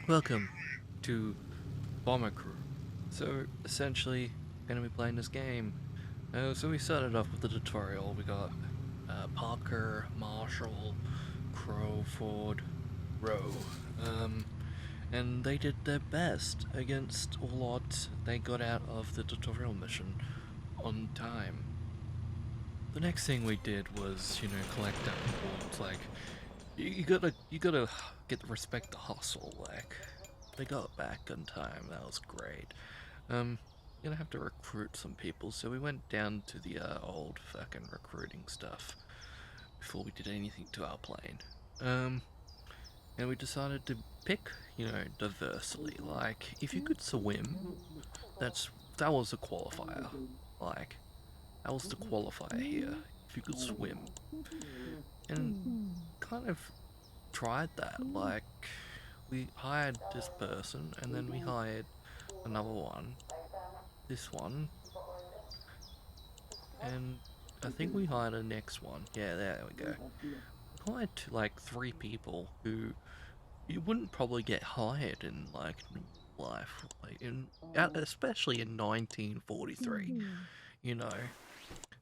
Welcome to Bomber Crew. So essentially, gonna be playing this game. So we started off with the tutorial. We got Parker, Marshall, Crowford, Rowe, and they did their best against all odds. They got out of the tutorial mission on time. The next thing we did was, collect that rewards. Like, you gotta respect the hustle. Like, they got back on time. That was great. Gonna have to recruit some people, so we went down to the old fucking recruiting stuff before we did anything to our plane. And we decided to pick, diversity. Like, if you could swim, that was a qualifier. Like, that was the qualifier here. If you could swim, and kind of tried that. Like, we hired this person, and then we hired another one, this one, and I think we hired a next one. Yeah, there we go. We hired like 3 people who you wouldn't probably get hired in like life, like especially in 1943,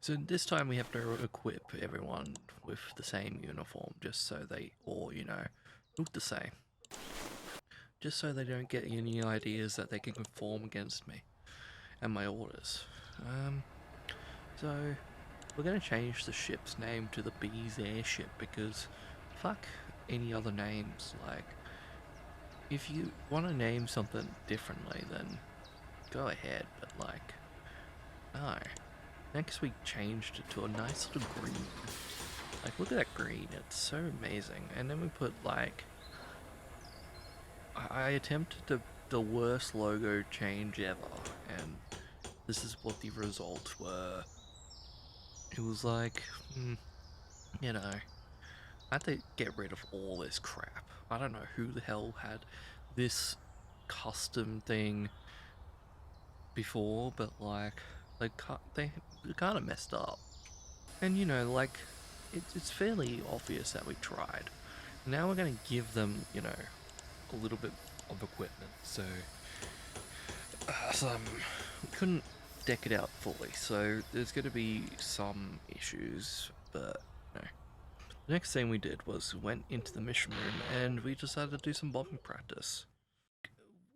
So this time we have to equip everyone with the same uniform, just so they all, look the same. Just so they don't get any ideas that they can conform against me and my orders. So we're gonna change the ship's name to the Beez Airship because fuck any other names. Like, if you want to name something differently, then go ahead, but like, no. Next we changed it to a nice little green. Like, look at that green, it's so amazing. And then we put like, I attempted the worst logo change ever, and this is what the results were. It was like, I had to get rid of all this crap. I don't know who the hell had this custom thing before, but like, they kind of messed up. And like, it's fairly obvious that we tried. Now we're going to give them, a little bit of equipment. So, we couldn't deck it out fully, so there's going to be some issues, but no. The next thing we did was we went into the mission room and we decided to do some bombing practice.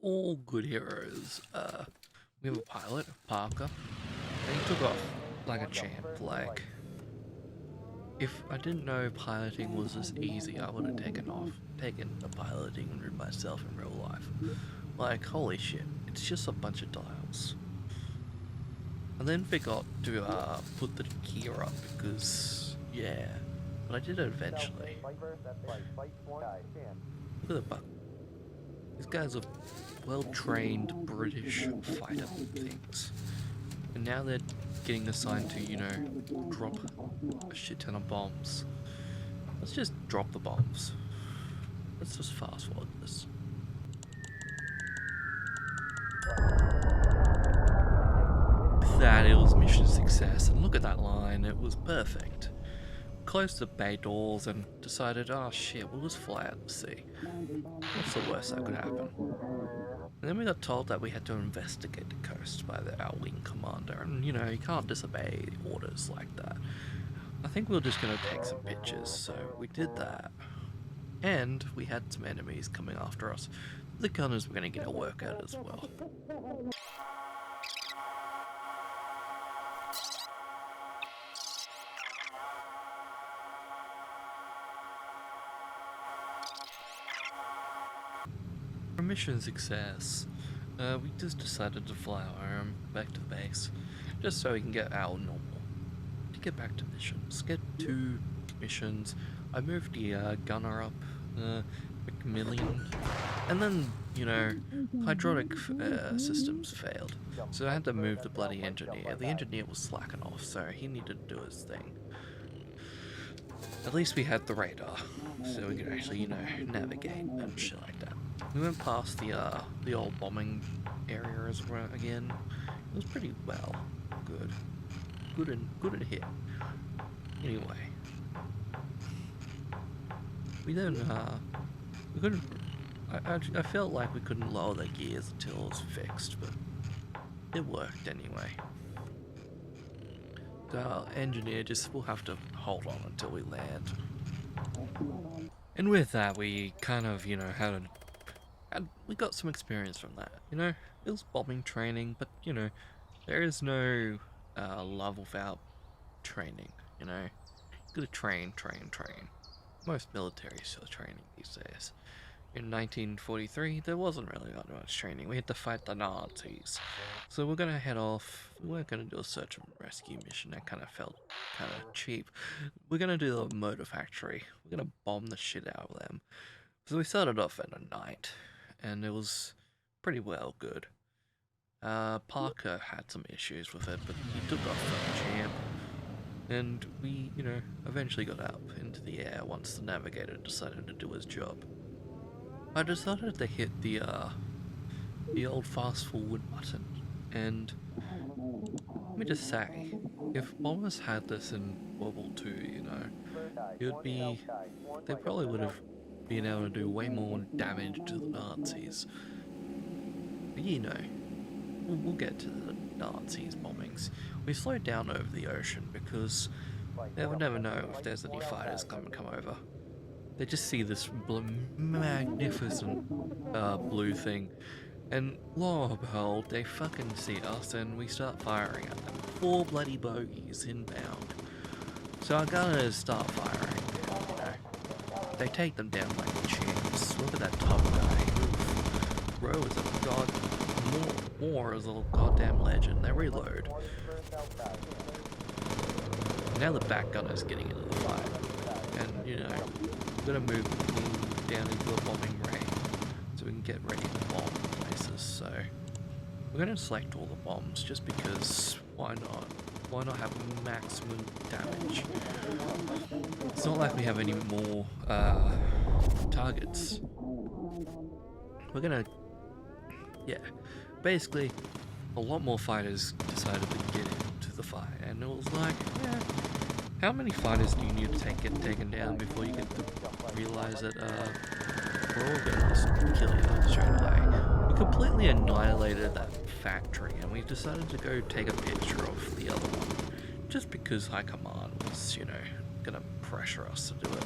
All good heroes. We have a pilot, Parker, and he took off like a champ. Like, if I didn't know piloting was this easy, I would have taken the piloting route myself in real life. Like, holy shit, it's just a bunch of dials. I then forgot to put the gear up because, yeah, but I did it eventually. Look at the buck. These guys are well-trained British fighter things. And now they're getting assigned to, drop a shit ton of bombs. Let's just drop the bombs. Let's just fast forward this. With that, it was mission success, and look at that line, it was perfect. Closed the bay doors and decided, oh shit, we'll just fly out to sea. What's the worst that could happen? And then we got told that we had to investigate the coast by our wing commander, and you can't disobey orders like that. I think we were just gonna take some pictures, so we did that. And we had some enemies coming after us. The gunners were gonna get a workout as well. For mission success, we just decided to fly home back to the base, just so we can get our normal. To get back to missions, get 2 missions. I moved the gunner up, Macmillan, and then, hydraulic systems failed, so I had to move the bloody engineer. The engineer was slacking off, so he needed to do his thing. at least we had the radar, so we could actually, you know, navigate and shit like that. We went past the old bombing area as well again. It was pretty well, good and hit. Anyway, we then we couldn't. I felt like we couldn't lower the gears until it was fixed, but it worked anyway. So our engineer just will have to hold on until we land. And with that, we kind of, you know, we got some experience from that. You know, it was bombing training, but you know, there is no love without training. You know, you gotta train. Most military still training these days. In 1943, there wasn't really that much training. We had to fight the Nazis. So we're gonna head off. We weren't gonna do a search and rescue mission. That kind of felt kind of cheap. We're gonna do the motor factory. We're gonna bomb the shit out of them. So we started off at a night, and it was pretty well good. Parker had some issues with it, but he took off for the champ. And we, you know, eventually got up into the air once the navigator decided to do his job. I decided to hit the old fast forward button, and let me just say, if bombers had this in World War II, you know, they probably would have been able to do way more damage to the Nazis. But you know, we'll get to the Nazis bombings. We slowed down over the ocean because they would never know if there's any fighters come over. They just see this magnificent blue thing, and lo and behold, they fucking see us, and we start firing at them. 4 bloody bogeys inbound. So our gunners start firing, and, you know, they take them down like champs. Look at that top guy. Bro is a god. Moore is a goddamn legend. They reload. Now the back gunner's getting into the fight, and you know, we're gonna move down into a bombing range so we can get ready to bomb places. So we're gonna select all the bombs just because why not? Why not have maximum damage? It's not like we have any more targets. We're gonna, yeah, basically a lot more fighters decided to get into the fight, and it was like, yeah, how many fighters do you need to get taken down before you get to realize that we're all gonna just kill you straight away? We completely annihilated that factory, and we decided to go take a picture of the other one, just because High Command was, you know, gonna pressure us to do it.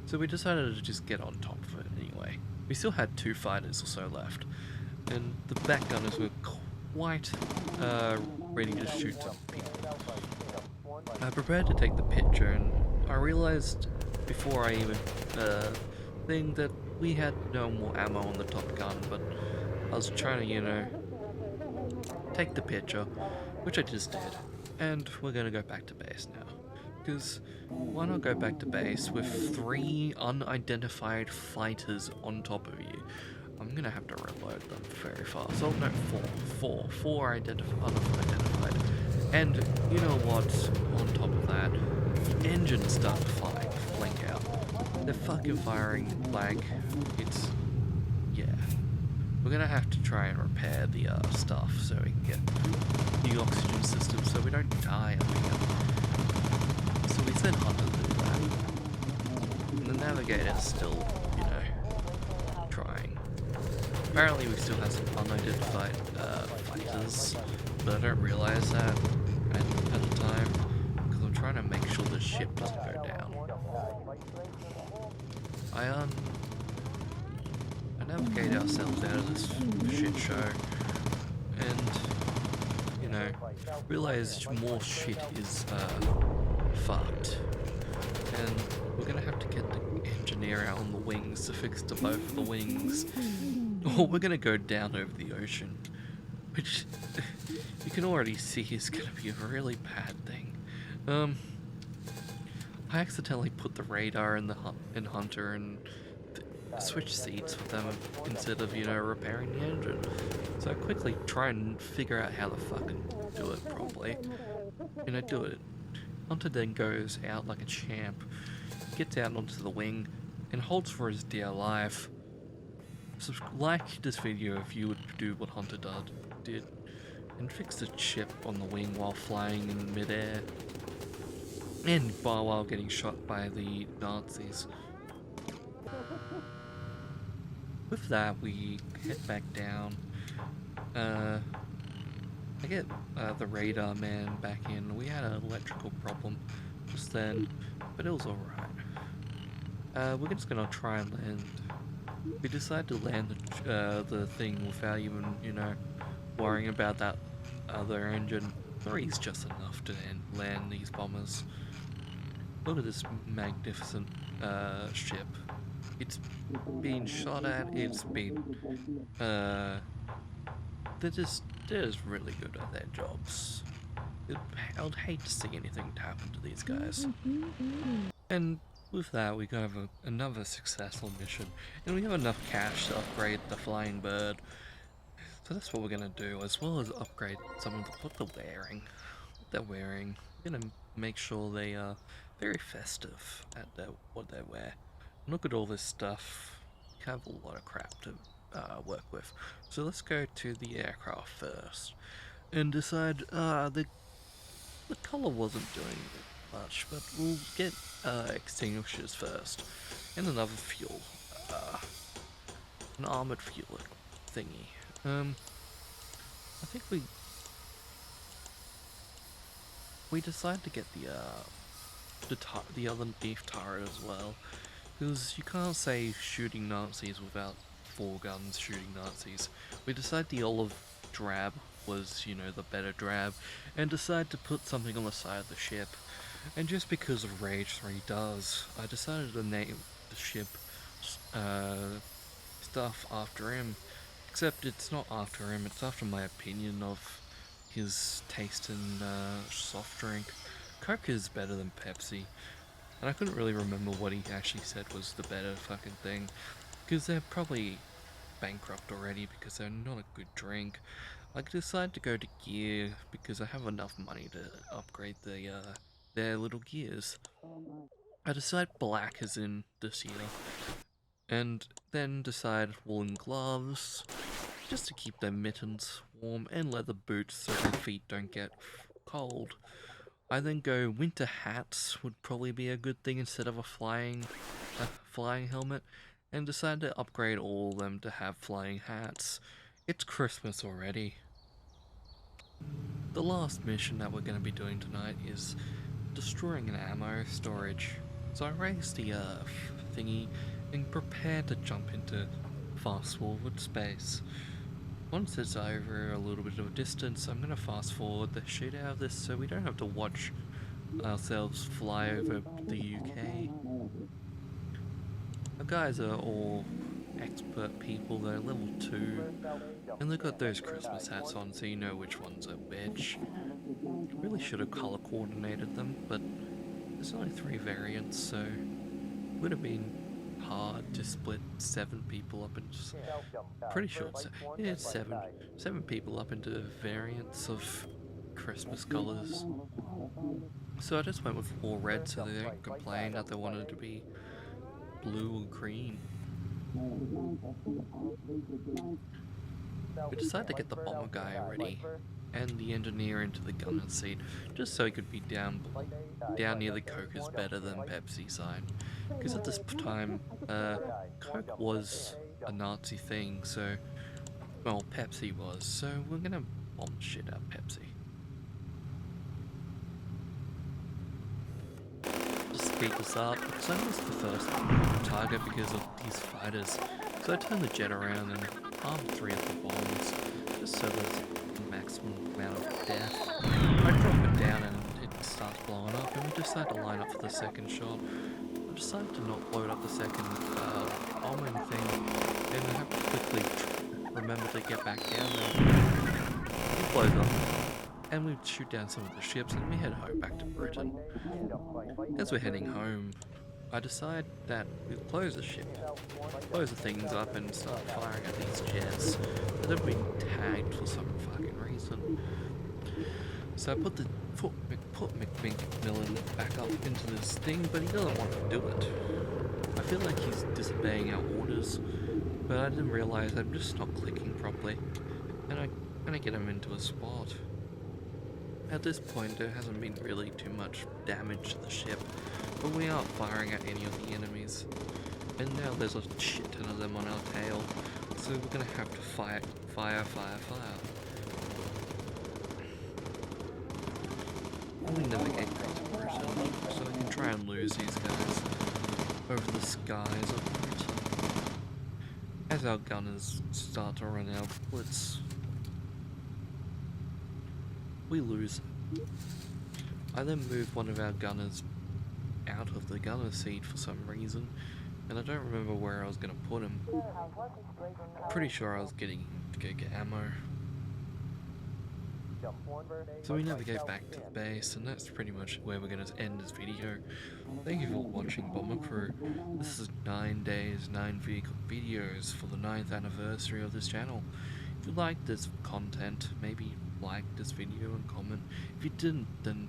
So we decided to just get on top of it anyway. We still had 2 fighters or so left, and the back gunners were quite ready to shoot some people. I prepared to take the picture, and I realized before I even think that we had no more ammo on the top gun, but I was trying to, you know, take the picture, which I just did, and we're gonna go back to base now. Because why not go back to base with 3 unidentified fighters on top of you? I'm gonna have to reload them very fast. Oh no, 4 unidentified. And you know what? On top of that, the engines start to blink out. They're fucking firing like it's, yeah. We're gonna have to try and repair the stuff so we can get new oxygen systems so we don't die on the So we sent Hunter to do that. And the navigator's still, you know, trying. Apparently we still have some unidentified fighters, but I don't realize that at the time, because I'm trying to make sure the ship doesn't go down. I navigate ourselves out of this shit show, and, you know, realize more shit is fucked. And we're gonna have to get the engineer out on the wings to fix both of the wings. Or we're gonna go down over the ocean, which you can already see is gonna be a really bad thing. I accidentally put the radar in Hunter and switched seats with them instead of, you know, repairing the engine. So I quickly try and figure out how to fucking do it properly, and I do it. Hunter then goes out like a champ, gets out onto the wing, and holds for his dear life. So like this video if you would do what Hunter did, and fix the chip on the wing while flying in midair, and while getting shot by the Nazis. With that, we head back down. I get the radar man back in. We had an electrical problem just then, but it was alright. We're just gonna try and land. We decided to land the thing without even, you know, worrying about that other engine. 3 is just enough to land these bombers. Look at this magnificent ship. It's been shot at, it's been, they're just really good at their jobs. I'd hate to see anything happen to these guys. And with that, we have another successful mission, and we have enough cash to upgrade the flying bird. So that's what we're gonna do, as well as upgrade some of what they're wearing. We're gonna make sure they are very festive at what they wear. Look at all this stuff. We have a lot of crap to work with. So let's go to the aircraft first and decide the color wasn't doing much, but we'll get extinguishers first and another fuel, an armored fuel thingy. I think we decided to get the other beef turret as well, because you can't say shooting Nazis without 4 guns shooting Nazis. We decided the olive drab was, you know, the better drab, and decided to put something on the side of the ship. And just because of Rage 3 does, I decided to name the ship stuff after him. Except it's not after him, it's after my opinion of his taste in soft drink. Coke is better than Pepsi. And I couldn't really remember what he actually said was the better fucking thing, because they're probably bankrupt already because they're not a good drink. I decided to go to gear because I have enough money to upgrade their little gears. I decide black is in this year, and then decide woolen gloves, just to keep their mittens warm, and leather boots so their feet don't get cold. I then go winter hats would probably be a good thing instead of a flying helmet, and decide to upgrade all of them to have flying hats. It's Christmas already. The last mission that we're going to be doing tonight is destroying an ammo storage. So I raise the thingy and prepare to jump into fast forward space. Once it's over a little bit of a distance, I'm going to fast forward the shit out of this so we don't have to watch ourselves fly over the UK. The guys are all expert people, they're level 2, and they've got those Christmas hats on so you know which one's a bitch. Really should have color coordinated them, but there's only 3 variants, so it would have been hard to split 7 people up into, pretty sure it's 7 people up into variants of Christmas colors. So I just went with all red so they don't complain that they wanted to be blue or green. We decided to get the bomber guy ready and the engineer into the gunner seat, just so he could be down near the Coke is better than Pepsi sign. Because at this time, Coke was a Nazi thing, so, well, Pepsi was, so we're gonna bomb shit out of Pepsi. To speed this up, because I missed the first target because of these fighters, so I turned the jet around and armed 3 of the bombs, just so there's the maximum amount of death. I drop it down and it starts blowing up, and we decide to line up for the second shot. I decided to not load up the second bombing thing, and I have to quickly remember to get back down there. It blows up, and we shoot down some of the ships, and we head home back to Britain. As we're heading home, I decide that we'll close the ship, close the things up and start firing at these jets that have been tagged for some fucking reason. So I put McMillan back up into this thing, but he doesn't want to do it. I feel like he's disobeying our orders, but I didn't realize I'm just not clicking properly, and I get him into a spot. At this point, there hasn't been really too much damage to the ship, but we aren't firing at any of the enemies. And now there's a shit ton of them on our tail, so we're gonna have to fire. We navigate first person, so I can try and lose these guys over the skies of Britain. As our gunners start to run out bullets, we lose. I then move one of our gunners out of the gunner seat for some reason, and I don't remember where I was going to put him. Pretty sure I was getting him to go get ammo. So we navigate back to the base, and that's pretty much where we're going to end this video. Thank you for watching Bomber Crew. This is 9 days, 9 vehicle videos for the 9th anniversary of this channel. If you liked this content, maybe like this video and comment. If you didn't, then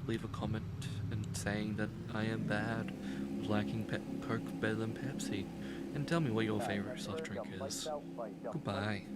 leave a comment and saying that I am bad, liking Coke better than Pepsi, and tell me what your favorite soft drink is. Goodbye.